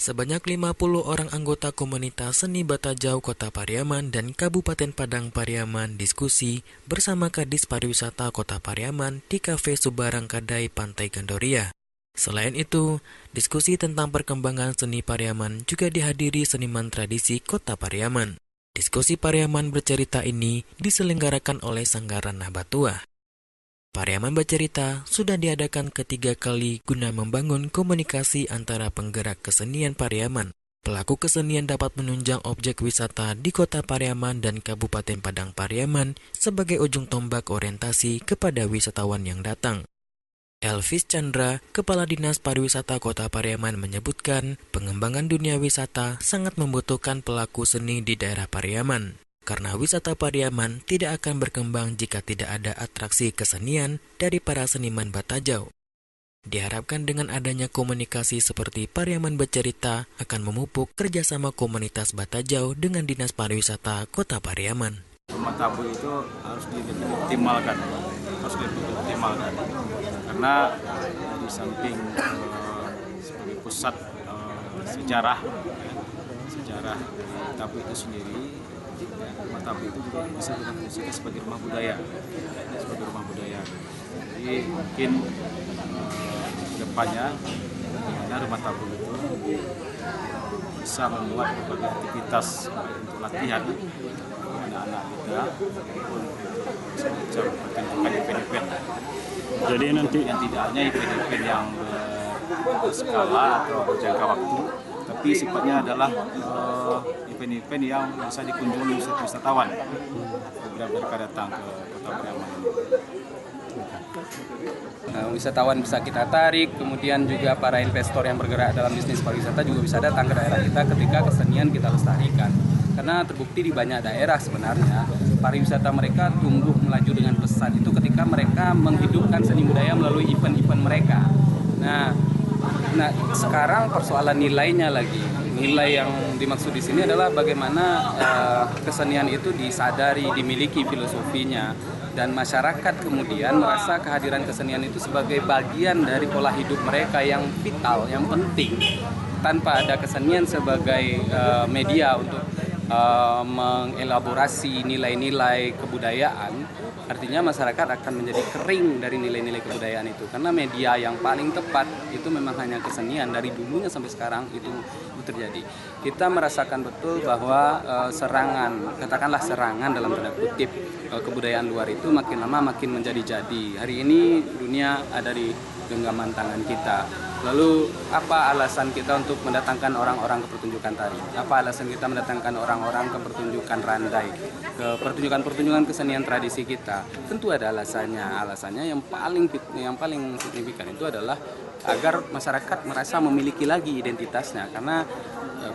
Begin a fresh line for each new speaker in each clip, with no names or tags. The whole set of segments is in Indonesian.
Sebanyak 50 orang anggota komunitas seni Batajau Kota Pariaman dan Kabupaten Padang Pariaman diskusi bersama Kadis Pariwisata Kota Pariaman di Kafe Subarang Kadai Pantai Gandoria. Selain itu, diskusi tentang perkembangan seni Pariaman juga dihadiri seniman tradisi Kota Pariaman. Diskusi Pariaman bercerita ini diselenggarakan oleh Sanggaran Nabatua. Pariaman Bercerita sudah diadakan ketiga kali guna membangun komunikasi antara penggerak kesenian Pariaman. Pelaku kesenian dapat menunjang objek wisata di Kota Pariaman dan Kabupaten Padang Pariaman sebagai ujung tombak orientasi kepada wisatawan yang datang. Elvis Chandra, Kepala Dinas Pariwisata Kota Pariaman menyebutkan pengembangan dunia wisata sangat membutuhkan pelaku seni di daerah Pariaman. Karena wisata Pariaman tidak akan berkembang jika tidak ada atraksi kesenian dari para seniman Batajau. Diharapkan dengan adanya komunikasi seperti Pariaman Bercerita akan memupuk kerjasama komunitas Batajau dengan Dinas Pariwisata Kota Pariaman.
Rumah tabu itu harus dioptimalkan, karena di samping sebagai pusat sejarah tabu itu sendiri. Rumah tabu itu juga bisa kita fungsikan sebagai rumah budaya. Jadi mungkin depannya rumah tabu itu bisa membuat berbagai aktivitas untuk latihan anak-anak kita, semacam pertunjukan event-event.
Jadi nanti
yang tidak hanya event-event yang berskala atau berjangka waktu, tapi sifatnya adalah event-event yang bisa dikunjungi wisatawan beberapa mereka datang ke Kota Pariaman.
Wisatawan bisa kita tarik, kemudian juga para investor yang bergerak dalam bisnis pariwisata juga bisa datang ke daerah kita ketika kesenian kita lestarikan. Karena terbukti di banyak daerah sebenarnya pariwisata mereka tumbuh melaju dengan pesat itu ketika mereka menghidupkan seni budaya melalui event-event mereka. Nah sekarang persoalan nilainya lagi. Nilai yang dimaksud di sini adalah bagaimana kesenian itu disadari, dimiliki filosofinya, dan masyarakat kemudian merasa kehadiran kesenian itu sebagai bagian dari pola hidup mereka yang vital, yang penting. Tanpa ada kesenian sebagai media untuk mengelaborasi nilai-nilai kebudayaan, artinya masyarakat akan menjadi kering dari nilai-nilai kebudayaan itu. Karena media yang paling tepat itu memang hanya kesenian, dari dulunya sampai sekarang itu terjadi. Kita merasakan betul bahwa katakanlah serangan dalam tanda kutip kebudayaan luar itu makin lama makin menjadi-jadi. Hari ini dunia ada di genggaman tangan kita. Lalu apa alasan kita untuk mendatangkan orang-orang ke pertunjukan tari? Apa alasan kita mendatangkan orang-orang ke pertunjukan randai, ke pertunjukan kesenian tradisi kita? Tentu ada alasannya. Alasannya yang paling signifikan itu adalah agar masyarakat merasa memiliki lagi identitasnya, karena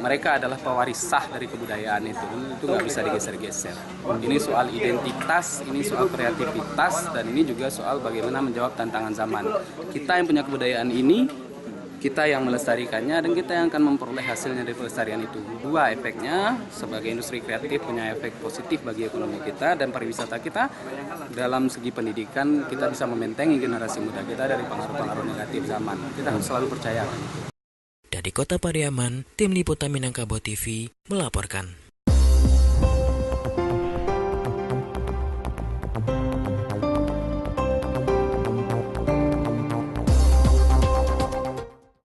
mereka adalah pewaris sah dari kebudayaan itu nggak bisa digeser-geser. Ini soal identitas, ini soal kreativitas, dan ini juga soal bagaimana menjawab tantangan zaman. Kita yang punya kebudayaan ini, kita yang melestarikannya, dan kita yang akan memperoleh hasilnya dari pelestarian itu. Dua efeknya, sebagai industri kreatif punya efek positif bagi ekonomi kita dan pariwisata kita. Dalam segi pendidikan, kita bisa membentengi generasi muda kita dari pengaruh-pengaruh negatif zaman. Kita harus selalu percaya.
Dari Kota Pariaman, Tim Liputan Minangkabau TV melaporkan.